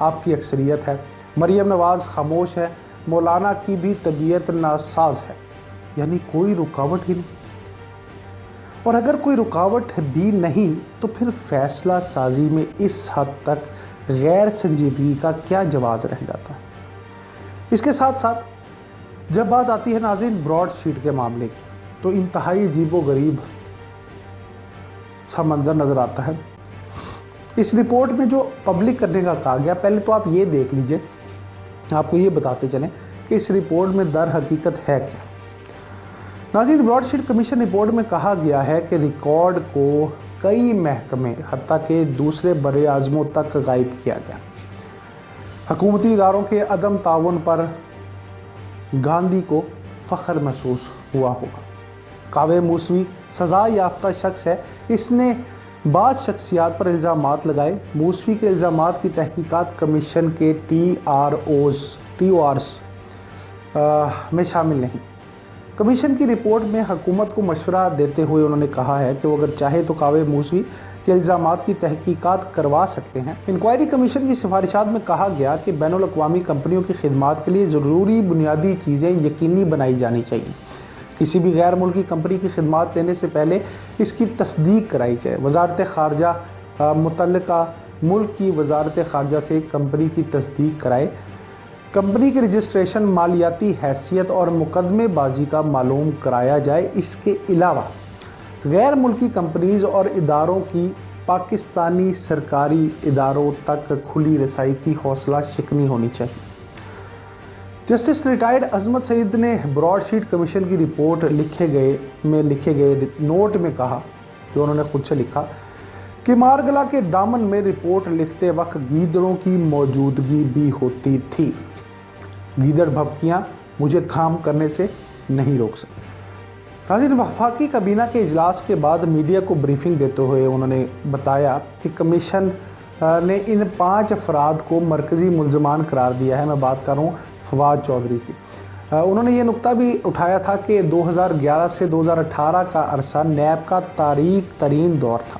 آپ کی اکثریت ہے، مریم نواز خاموش ہے، مولانا کی بھی طبیعت ناساز ہے، یعنی کوئی رکاوٹ ہی نہیں۔ اور اگر کوئی رکاوٹ بھی نہیں تو پھر فیصلہ سازی میں اس حد تک غیر سنجیدگی کا کیا جواز رہ جاتا ہے؟ اس کے ساتھ ساتھ جب بات آتی ہے ناظرین براڈ شیٹ کے معاملے کی، تو انتہائی عجیب و غریب سا منظر نظر آتا ہے۔ اس رپورٹ میں جو پبلک کرنے کا کہا گیا، پہلے تو آپ یہ دیکھ لیجئے، آپ کو یہ بتاتے چلیں کہ اس رپورٹ میں در حقیقت ہے کیا۔ ناظرین براڈ شیٹ کمیشن رپورٹ میں کہا گیا ہے کہ ریکارڈ کو کئی محکمے حتیٰ کہ دوسرے بر اعظموں تک غائب کیا گیا۔ حکومتی اداروں کے عدم تعاون پر گاندھی کو فخر محسوس ہوا ہوگا۔ کاوہ موسوی سزا یافتہ شخص ہے، اس نے بعض شخصیات پر الزامات لگائے۔ موسوی کے الزامات کی تحقیقات کمیشن کے ٹی او آرز میں شامل نہیں۔ کمیشن کی رپورٹ میں حکومت کو مشورہ دیتے ہوئے انہوں نے کہا ہے کہ وہ اگر چاہے تو کاوہ موسوی کے الزامات کی تحقیقات کروا سکتے ہیں۔ انکوائری کمیشن کی سفارشات میں کہا گیا کہ بین الاقوامی کمپنیوں کی خدمات کے لیے ضروری بنیادی چیزیں یقینی بنائی جانی چاہیے۔ کسی بھی غیر ملکی کمپنی کی خدمات لینے سے پہلے اس کی تصدیق کرائی جائے۔ وزارت خارجہ متعلقہ ملک کی وزارت خارجہ سے کمپنی کی تصدیق کرائے۔ کمپنی کی رجسٹریشن، مالیاتی حیثیت اور مقدمے بازی کا معلوم کرایا جائے۔ اس کے علاوہ غیر ملکی کمپنیز اور اداروں کی پاکستانی سرکاری اداروں تک کھلی رسائی کی حوصلہ شکنی ہونی چاہیے۔ جسٹس ریٹائرڈ عظمت سعید نے براڈ شیٹ کمیشن کی رپورٹ لکھے گئے نوٹ میں کہا، جو انہوں نے خود سے لکھا، کہ مارگلا کے دامن میں رپورٹ لکھتے وقت گیدڑوں کی موجودگی بھی ہوتی تھی۔ گیدڑ بھبکیاں مجھے کام کرنے سے نہیں روک سکتی۔ ناظرین وفاقی کابینہ کے اجلاس کے بعد میڈیا کو بریفنگ دیتے ہوئے انہوں نے بتایا کہ کمیشن نے ان 5 افراد کو مرکزی ملزمان قرار دیا ہے۔ میں بات کر رہا ہوں فواد چودھری کی۔ انہوں نے یہ نقطہ بھی اٹھایا تھا کہ 2011 سے 2018 کا عرصہ نیب کا تاریک ترین دور تھا۔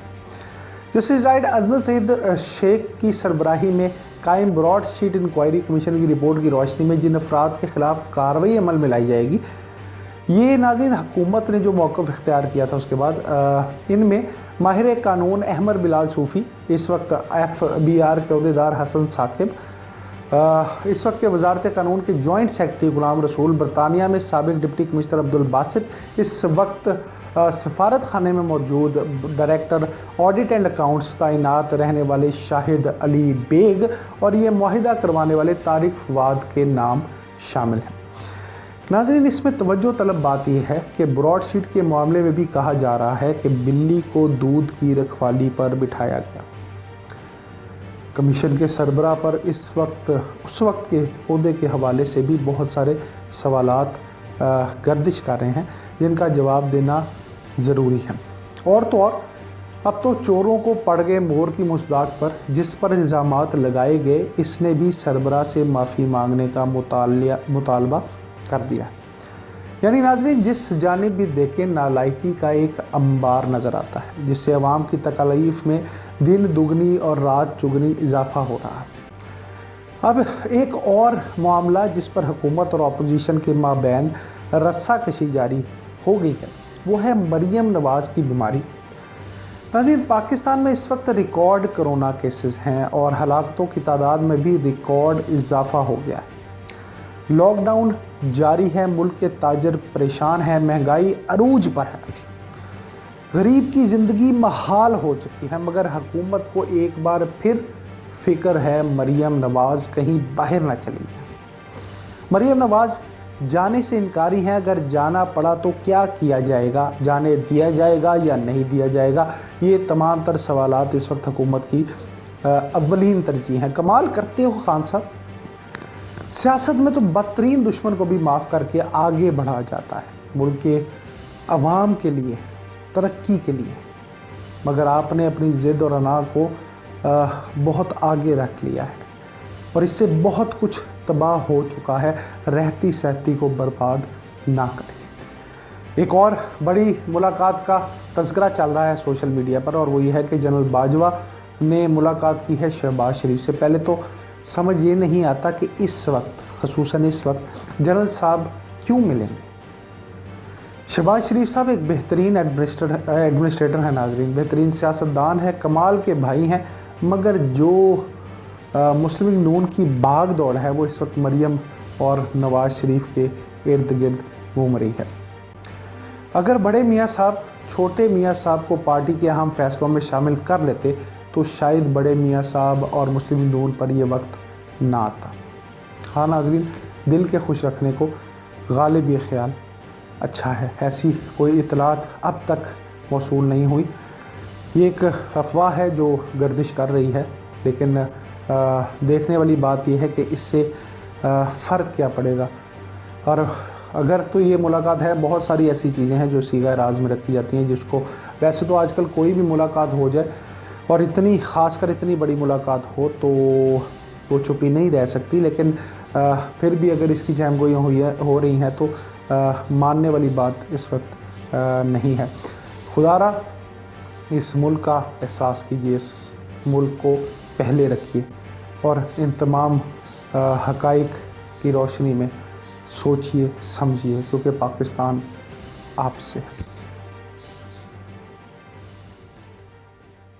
جسٹس ریٹائرڈ عظمت سعید شیخ کی سربراہی میں قائم براڈ شیٹ انکوائری کمیشن کی رپورٹ کی روشنی میں جن افراد کے خلاف کارروائی عمل میں لائی جائے گی، یہ ناظرین حکومت نے جو موقف اختیار کیا تھا اس کے بعد ان میں ماہر قانون احمد بلال صوفی، اس وقت FBR کے عہدیدار حسن ثاقب، اس وقت کے وزارت قانون کے جوائنٹ سیکرٹری غلام رسول، برطانیہ میں سابق ڈپٹی کمشنر عبدالباسط، اس وقت سفارت خانے میں موجود ڈائریکٹر آڈٹ اینڈ اکاؤنٹس تعینات رہنے والے شاہد علی بیگ، اور یہ معاہدہ کروانے والے طارق فواد کے نام شامل ہیں۔ ناظرین اس میں توجہ طلب بات یہ ہے کہ براڈ شیٹ کے معاملے میں بھی کہا جا رہا ہے کہ بلی کو دودھ کی رکھوالی پر بٹھایا گیا۔ کمیشن کے سربراہ پر اس وقت کے عہدے کے حوالے سے بھی بہت سارے سوالات گردش کر رہے ہیں جن کا جواب دینا ضروری ہے۔ اور تو اور اب تو چوروں کو پڑ گئے مور کی مصداق پر، جس پر الزامات لگائے گئے اس نے بھی سربراہ سے معافی مانگنے کا مطالبہ کر دیا ہے۔ یعنی ناظرین جس جانب بھی دیکھیں نالائکی کا ایک انبار نظر آتا ہے، جس سے عوام کی تکالیف میں دن دگنی اور رات چگنی اضافہ ہو رہا ہے۔ اب ایک اور معاملہ جس پر حکومت اور اپوزیشن کے مابین رسہ کشی جاری ہو گئی ہے، وہ ہے مریم نواز کی بیماری۔ ناظرین پاکستان میں اس وقت ریکارڈ کرونا کیسز ہیں اور ہلاکتوں کی تعداد میں بھی ریکارڈ اضافہ ہو گیا ہے۔ لاک ڈاؤن جاری ہے، ملک کے تاجر پریشان ہیں، مہنگائی عروج پر ہے، غریب کی زندگی محال ہو چکی ہے، مگر حکومت کو ایک بار پھر فکر ہے مریم نواز کہیں باہر نہ چلی جائے۔ مریم نواز جانے سے انکاری ہیں، اگر جانا پڑا تو کیا کیا جائے گا، جانے دیا جائے گا یا نہیں دیا جائے گا، یہ تمام تر سوالات اس وقت حکومت کی اولین ترجیح ہیں۔ کمال کرتے ہو خان صاحب، سیاست میں تو بدترین دشمن کو بھی معاف کر کے آگے بڑھا جاتا ہے، ملک کے عوام کے لیے، ترقی کے لیے، مگر آپ نے اپنی ضد اور انا کو بہت آگے رکھ لیا ہے اور اس سے بہت کچھ تباہ ہو چکا ہے۔ رہتی سہتی کو برباد نہ کریں۔ ایک اور بڑی ملاقات کا تذکرہ چل رہا ہے سوشل میڈیا پر، اور وہ یہ ہے کہ جنرل باجوہ نے ملاقات کی ہے شہباز شریف سے۔ پہلے تو سمجھ یہ نہیں آتا کہ اس وقت، خصوصاً اس وقت، جنرل صاحب کیوں ملیں گے۔ شہباز شریف صاحب ایک بہترین ایڈمنسٹریٹر ہیں ناظرین، بہترین سیاستدان ہیں، کمال کے بھائی ہیں، مگر جو مسلم لیگ نون کی بھاگ دوڑ ہے وہ اس وقت مریم اور نواز شریف کے ارد گرد گھوم رہی ہے۔ اگر بڑے میاں صاحب چھوٹے میاں صاحب کو پارٹی کے اہم فیصلوں میں شامل کر لیتے تو شاید بڑے میاں صاحب اور مسلم لیگ نون پر یہ وقت نہ آتا۔ ہاں ناظرین، دل کے خوش رکھنے کو غالب یہ خیال اچھا ہے، ایسی کوئی اطلاعات اب تک موصول نہیں ہوئی، یہ ایک افواہ ہے جو گردش کر رہی ہے، لیکن دیکھنے والی بات یہ ہے کہ اس سے فرق کیا پڑے گا۔ اور اگر تو یہ ملاقات ہے، بہت ساری ایسی چیزیں ہیں جو صیغہ راز میں رکھی جاتی ہیں، جس کو ویسے تو آج کل کوئی بھی ملاقات ہو جائے اور خاص کر اتنی بڑی ملاقات ہو تو وہ چھپی نہیں رہ سکتی، لیکن پھر بھی اگر اس کی جہم گوئیاں ہو رہی ہیں تو ماننے والی بات اس وقت نہیں ہے۔ خدا را اس ملک کا احساس کیجیے، اس ملک کو پہلے رکھیے اور ان تمام حقائق کی روشنی میں سوچیے، سمجھیے، کیونکہ پاکستان آپ سے ہے۔